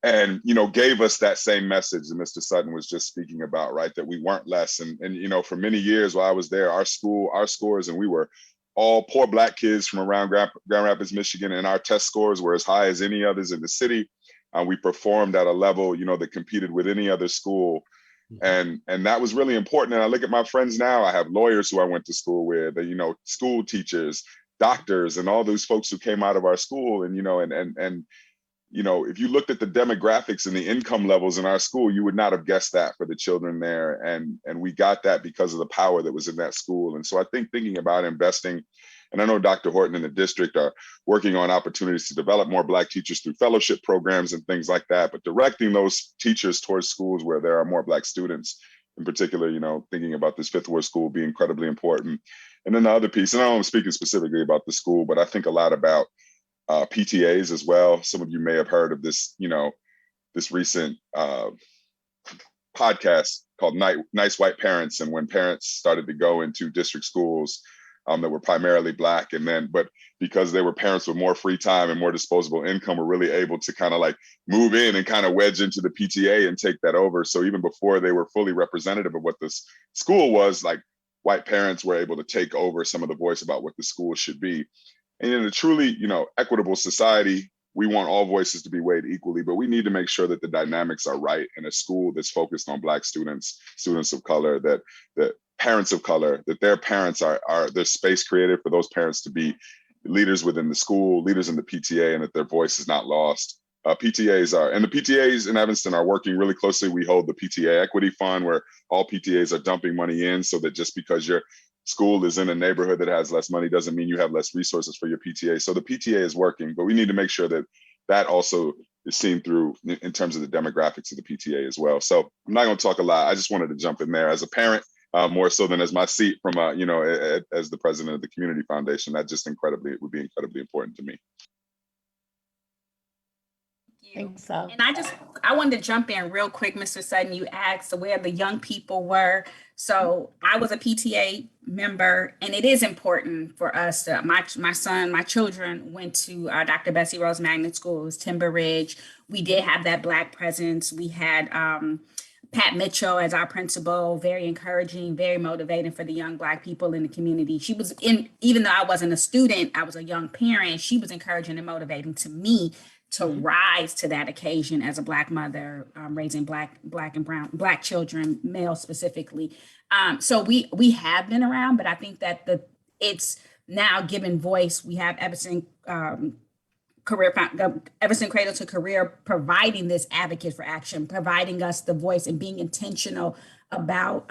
and, gave us that same message that Mr. Sutton was just speaking about, right? That we weren't less. And for many years while I was there, our scores, and we were all poor Black kids from around Grand Rapids, Michigan, and our test scores were as high as any others in the city. We performed at a level, that competed with any other school. And that was really important. And I look at my friends now, I have lawyers who I went to school with, school teachers, doctors, and all those folks who came out of our school. And, if you looked at the demographics and the income levels in our school, you would not have guessed that for the children there. And we got that because of the power that was in that school. And so I think thinking about investing, and I know Dr. Horton and the district are working on opportunities to develop more Black teachers through fellowship programs and things like that, but directing those teachers towards schools where there are more Black students, in particular, thinking about this Fifth Ward school will be incredibly important. And then the other piece, and I know I'm speaking specifically about the school, but I think a lot about PTAs as well. Some of you may have heard of this, this recent podcast called Nice White Parents. And when parents started to go into district schools that were primarily Black, but because they were parents with more free time and more disposable income, were really able to kind of like move in and kind of wedge into the PTA and take that over. So even before they were fully representative of what this school was, like white parents were able to take over some of the voice about what the school should be. And in a truly, equitable society, we want all voices to be weighed equally, but we need to make sure that the dynamics are right in a school that's focused on Black students, students of color, that parents of color, that their parents are there's space created for those parents to be leaders within the school, leaders in the PTA, and that their voice is not lost. PTAs and the PTAs in Evanston are working really closely. We hold the PTA Equity Fund where all PTAs are dumping money in, so that just because your school is in a neighborhood that has less money doesn't mean you have less resources for your PTA. So the PTA is working, but we need to make sure that that also is seen through in terms of the demographics of the PTA as well. So I'm not going to talk a lot. I just wanted to jump in there as a parent, more so than as my seat from, as the president of the Community Foundation. That just would be incredibly important to me. Thanks, Sal. And I wanted to jump in real quick, Mr. Sutton. You asked where the young people were. So I was a PTA member, and it is important for us to, my children went to Dr. Bessie Rose Magnet School. It was Timber Ridge. We did have that Black presence. We had Pat Mitchell as our principal, very encouraging, very motivating for the young Black people in the community. She was even though I wasn't a student, I was a young parent, she was encouraging and motivating to me to rise to that occasion as a Black mother, raising Black and brown Black children, male specifically. So we have been around, but I think that it's now given voice. We have Evanston Evanston Cradle to Career providing this advocate for action, providing us the voice and being intentional about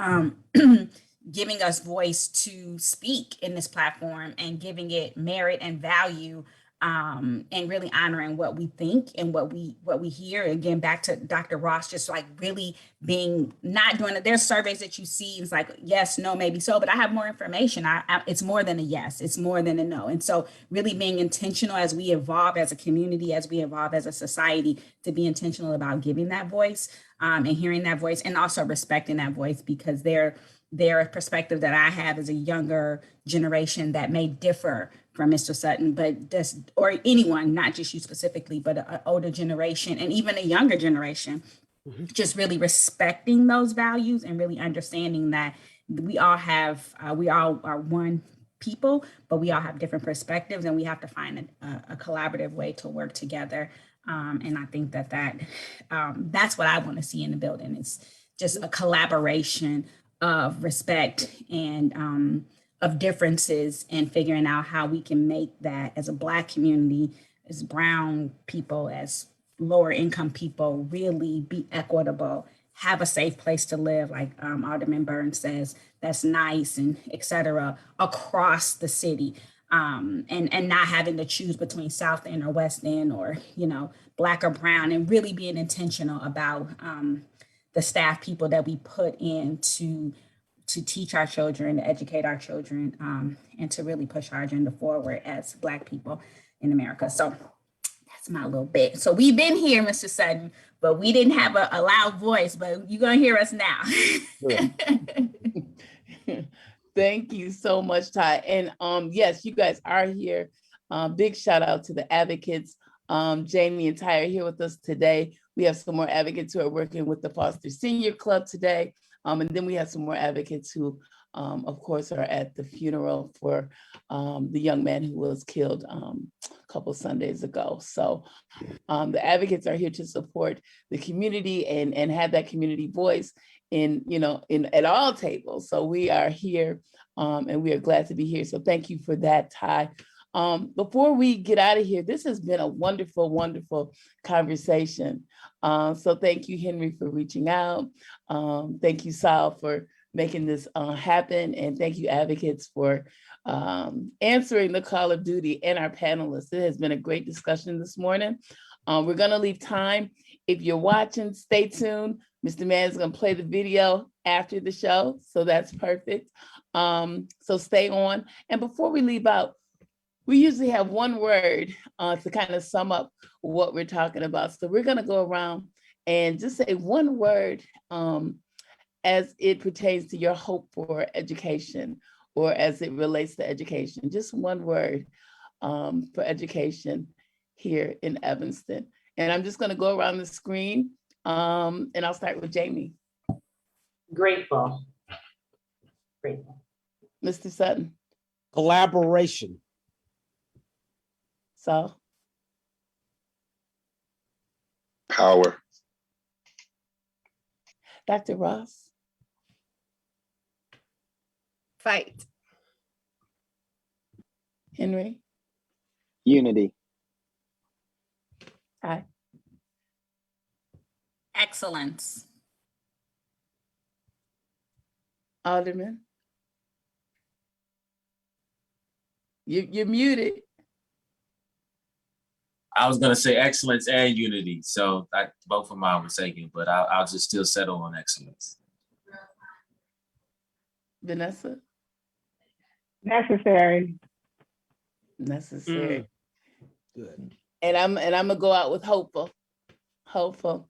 giving us voice to speak in this platform and giving it merit and value. And really honoring what we think and what we hear. Again, back to Dr. Ross, just like really being not doing it. There's surveys that you see, it's like yes, no, maybe so, but I have more information. It's more than a yes, it's more than a no. And so really being intentional as we evolve as a community, as we evolve as a society, to be intentional about giving that voice. and hearing that voice and also respecting that voice, because their perspective that I have as a younger generation that may differ from Mr. Sutton, but just, or anyone, not just you specifically, but an older generation and even a younger generation, just really respecting those values and really understanding that we all are one people, but we all have different perspectives, and we have to find a collaborative way to work together. And I think that's what I want to see in the building. It's just a collaboration of respect and of differences, and figuring out how we can make that as a Black community, as brown people, as lower income people, really be equitable, have a safe place to live, like Alderman Burns says, that's nice, and et cetera, across the city. And not having to choose between South End or West End, or, Black or brown, and really being intentional about the staff people that we put in to teach our children, to educate our children, and to really push our agenda forward as Black people in America. So that's my little bit. So we've been here, Mr. Sutton, but we didn't have a loud voice, but you're gonna hear us now. Thank you so much, Ty. And yes, you guys are here. Big shout out to the advocates. Jamie and Ty are here with us today. We have some more advocates who are working with the Foster Senior Club today. And then we have some more advocates who, of course, are at the funeral for the young man who was killed a couple Sundays ago. So the advocates are here to support the community and have that community voice at all tables. So we are here and we are glad to be here. So thank you for that, Ty. Before we get out of here, this has been a wonderful, wonderful conversation. So thank you, Henry, for reaching out. Thank you, Saul, for making this happen. And thank you, advocates, for answering the call of duty, and our panelists. It has been a great discussion this morning. We're gonna leave time. If you're watching, stay tuned. Mr. Mann is gonna play the video after the show, so that's perfect. So stay on. And before we leave out, we usually have one word to kind of sum up what we're talking about. So we're gonna go around and just say one word as it pertains to your hope for education, or as it relates to education. Just one word for education here in Evanston. And I'm just gonna go around the screen and I'll start with Jamie. Grateful. Grateful. Mr. Sutton. Collaboration. Saul. Power. Dr. Ross. Fight. Henry. Unity. Ty. Excellence. Alderman. You're muted. I was gonna say excellence and unity, so both of mine were taken, but I'll just still settle on excellence. Vanessa. Necessary. Necessary. Good. And I'm gonna go out with hopeful. Hopeful.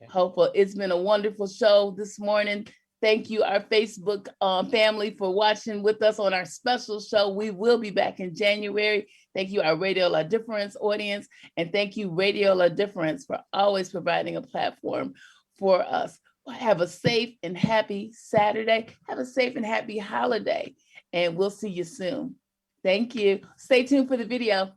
Okay. Hopeful. It's been a wonderful show this morning. Thank you, our Facebook family, for watching with us on our special show. We will be back in January. Thank you, our Radio La Difference audience. And thank you, Radio La Difference, for always providing a platform for us. Have a safe and happy Saturday. Have a safe and happy holiday. And we'll see you soon. Thank you. Stay tuned for the video.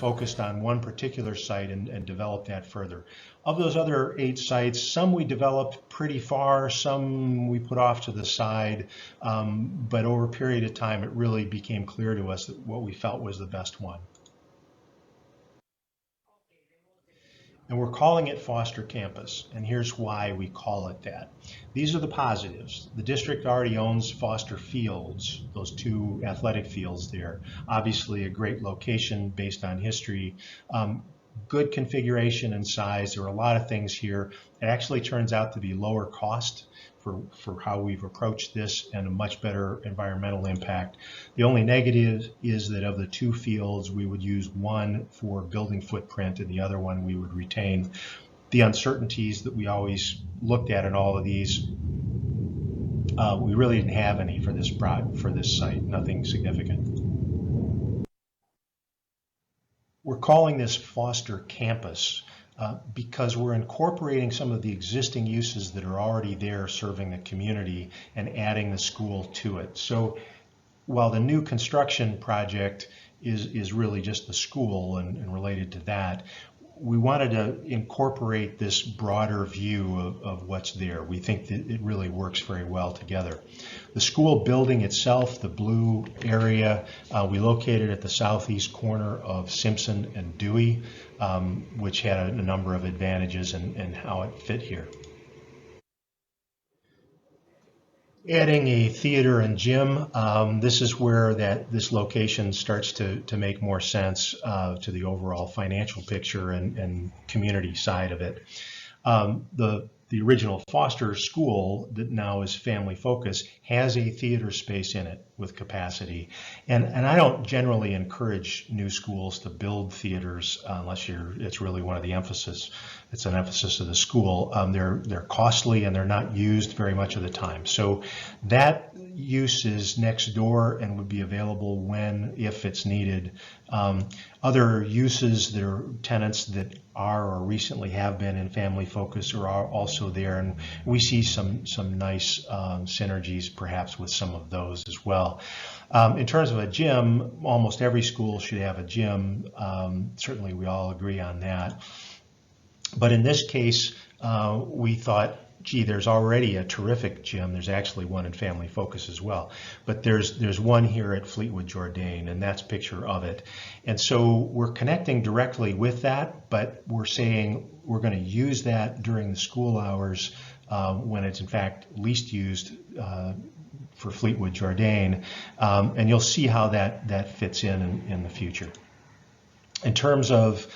focused on one particular site and developed that further. Of those other 8 sites, some we developed pretty far, some we put off to the side, but over a period of time, it really became clear to us that what we felt was the best one. And we're calling it Foster Campus, and here's why we call it that. These are the positives. The district already owns Foster Fields, those 2 athletic fields there. Obviously a great location based on history, good configuration and size. There are a lot of things here. It actually turns out to be lower cost for how we've approached this and a much better environmental impact. The only negative is that of the 2 fields, we would use one for building footprint and the other one we would retain. The uncertainties that we always looked at in all of these, we really didn't have any for this site, nothing significant. We're calling this Foster Campus because we're incorporating some of the existing uses that are already there serving the community and adding the school to it. So while the new construction project is really just the school and related to that, we wanted to incorporate this broader view of what's there. We think that it really works very well together. The school building itself, the blue area, we located at the southeast corner of Simpson and Dewey, which had a number of advantages in how it fit here. Adding a theater and gym, this is where this location starts to make more sense to the overall financial picture and community side of it. The original Foster School that now is Family Focus has a theater space in it with capacity. And I don't generally encourage new schools to build theaters unless it's really one of the emphasis. It's an emphasis of the school. They're costly and they're not used very much of the time. So that use is next door and would be available if it's needed. Other uses that are tenants that are or recently have been in Family Focus are also there, and we see some nice synergies perhaps with some of those as well. In terms of a gym, almost every school should have a gym. Certainly we all agree on that. But in this case, we thought, gee, there's already a terrific gym. There's actually one in Family Focus as well. But there's one here at Fleetwood Jourdain, and that's a picture of it. And so we're connecting directly with that, but we're saying we're going to use that during the school hours when it's in fact least used for Fleetwood Jourdain. And you'll see how that fits in the future. In terms of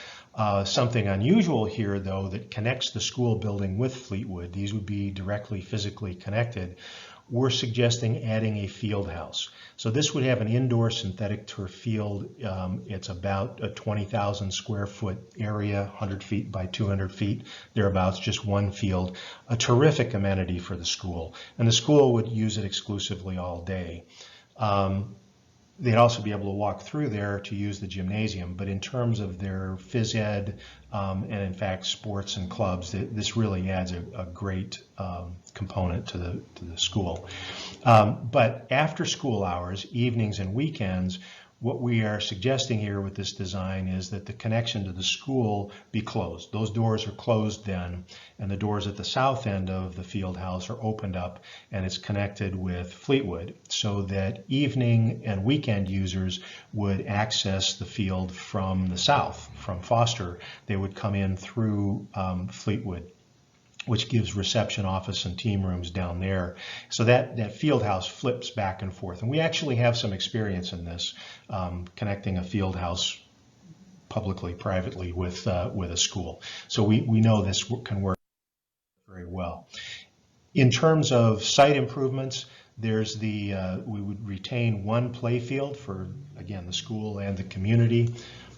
something unusual here, though, that connects the school building with Fleetwood, these would be directly physically connected, we're suggesting adding a field house. So this would have an indoor synthetic turf field. It's about a 20,000 square foot area, 100 feet by 200 feet, thereabouts, just one field. A terrific amenity for the school. And the school would use it exclusively all day. They'd also be able to walk through there to use the gymnasium, but in terms of their phys ed and in fact sports and clubs, this really adds a great component to the school. But after school hours, evenings and weekends, what we are suggesting here with this design is that the connection to the school be closed. Those doors are closed then, and the doors at the south end of the field house are opened up, and it's connected with Fleetwood, so that evening and weekend users would access the field from the south, from Foster. They would come in through Fleetwood, which gives reception, office, and team rooms down there. So that field house flips back and forth. And we actually have some experience in this, connecting a field house publicly, privately with a school. So we know this can work very well. In terms of site improvements, there's we would retain one play field for, again, the school and the community.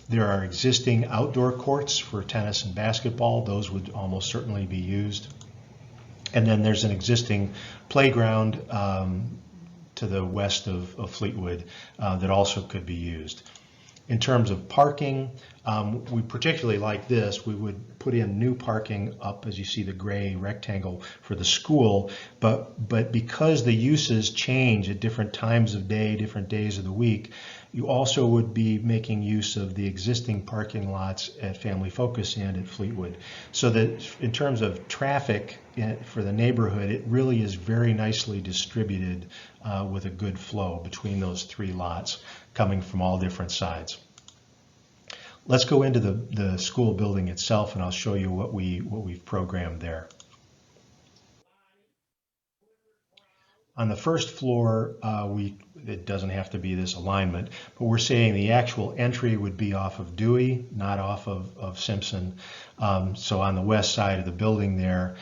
There are existing outdoor courts for tennis and basketball. Those would almost certainly be used. And then there's an existing playground to the west of Fleetwood that also could be used. In terms of parking, we particularly like this. We would put in new parking up, as you see the gray rectangle for the school, but because the uses change at different times of day, different days of the week, you also would be making use of the existing parking lots at Family Focus and at Fleetwood. So that in terms of traffic for the neighborhood, it really is very nicely distributed with a good flow between those three lots coming from all different sides. Let's go into the school building itself, and I'll show you what we've programmed there. On the first floor, it doesn't have to be this alignment, but we're saying the actual entry would be off of Dewey, not off of Simpson. So on the west side of the building there.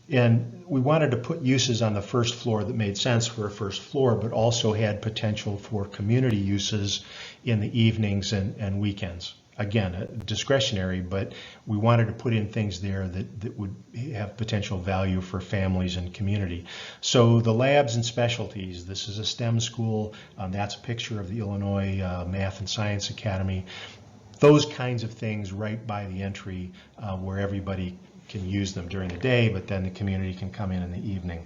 And we wanted to put uses on the first floor that made sense for a first floor, but also had potential for community uses in the evenings and weekends. Again, discretionary, but we wanted to put in things there that would have potential value for families and community. So the labs and specialties, this is a STEM school. That's a picture of the Illinois Math and Science Academy. Those kinds of things right by the entry where everybody can use them during the day, but then the community can come in the evening.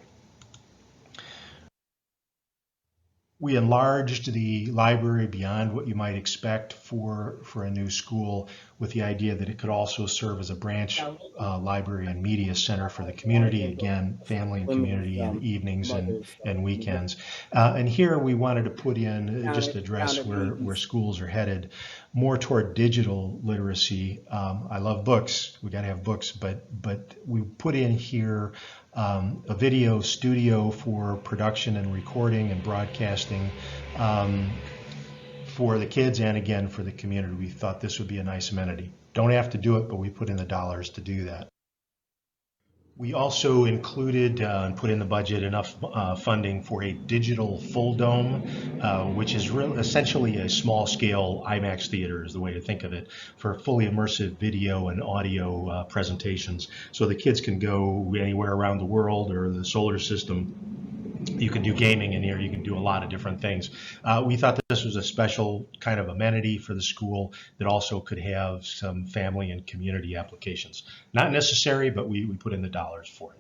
We enlarged the library beyond what you might expect for a new school, with the idea that it could also serve as a branch library and media center for the community, again, family and community in the evenings and weekends. And here we wanted to put in, just address where schools are headed, more toward digital literacy. I love books, we got to have books, but we put in here a video studio for production and recording and broadcasting for the kids and again for the community. We thought this would be a nice amenity. Don't have to do it, but we put in the dollars to do that. We also included and put in the budget enough funding for a digital full dome, which is essentially a small scale IMAX theater is the way to think of it, for fully immersive video and audio presentations. So the kids can go anywhere around the world or the solar system. You can do gaming in here, you can do a lot of different things. We thought that this was a special kind of amenity for the school that also could have some family and community applications. Not necessary, but we put in the dollars for it.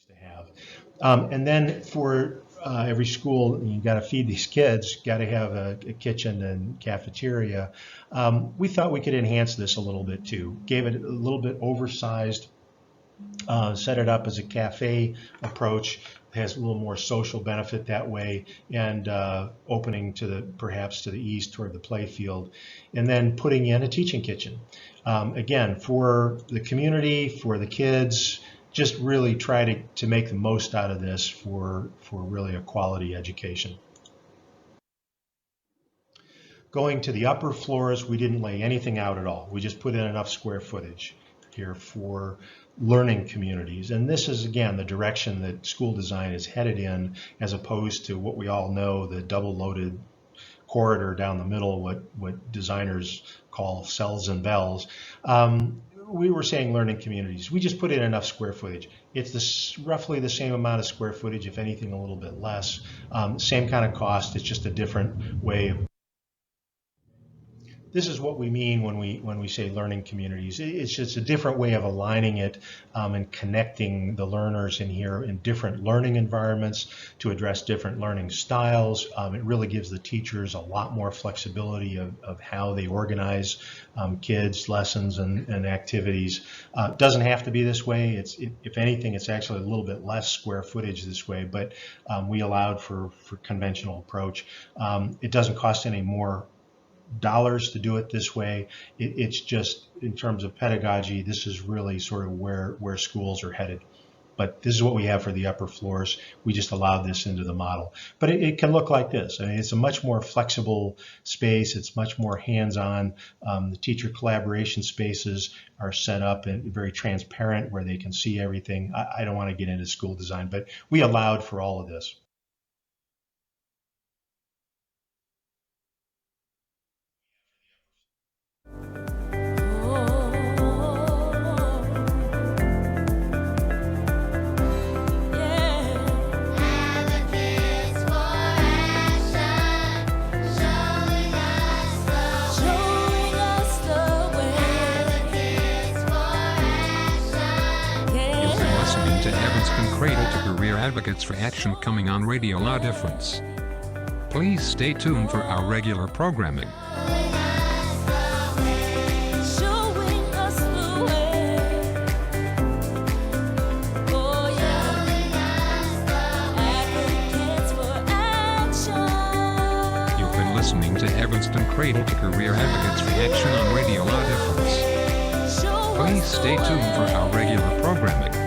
To have. And then for every school, you got to feed these kids, got to have a kitchen and cafeteria. We thought we could enhance this a little bit too. Gave it a little bit oversized, set it up as a cafe approach. It has a little more social benefit that way, and opening to perhaps to the east toward the play field, and then putting in a teaching kitchen. Again, for the community, for the kids, just really try to make the most out of this for really a quality education. Going to the upper floors, we didn't lay anything out at all. We just put in enough square footage here for learning communities. And this is, again, the direction that school design is headed in, as opposed to what we all know, the double-loaded corridor down the middle, what designers call cells and bells. We were saying learning communities. We just put in enough square footage. It's roughly the same amount of square footage, if anything, a little bit less. Same kind of cost. It's just a different way of. This is what we mean when we say learning communities. It's just a different way of aligning it and connecting the learners in here in different learning environments to address different learning styles. It really gives the teachers a lot more flexibility of how they organize kids' lessons and activities. Doesn't have to be this way. If anything, it's actually a little bit less square footage this way, but we allowed for conventional approach. It doesn't cost any more dollars to do it this way. It's just, in terms of pedagogy, this is really sort of where schools are headed. But this is what we have for the upper floors. We just allowed this into the model. But it can look like this. I mean, it's a much more flexible space. It's much more hands-on. The teacher collaboration spaces are set up and very transparent where they can see everything. I don't want to get into school design, but we allowed for all of this. to Evanston Cradle to Career Advocates for Action coming on Radio La Difference. Please stay tuned for our regular programming. You've been listening to Evanston Cradle to Career Advocates for Action on Radio La Difference. Please stay tuned for our regular programming.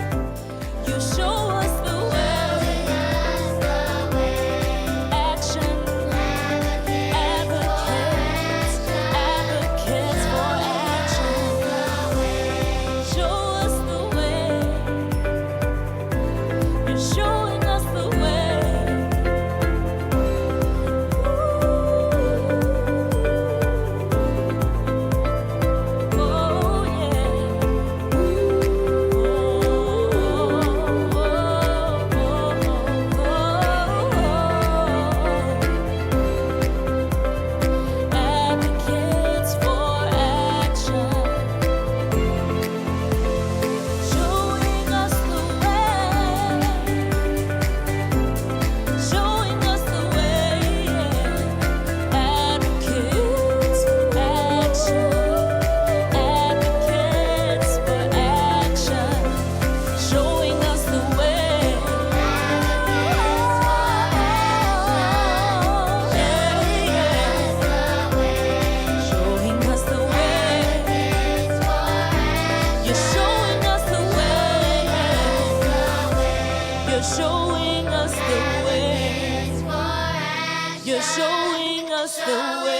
You're showing us the way.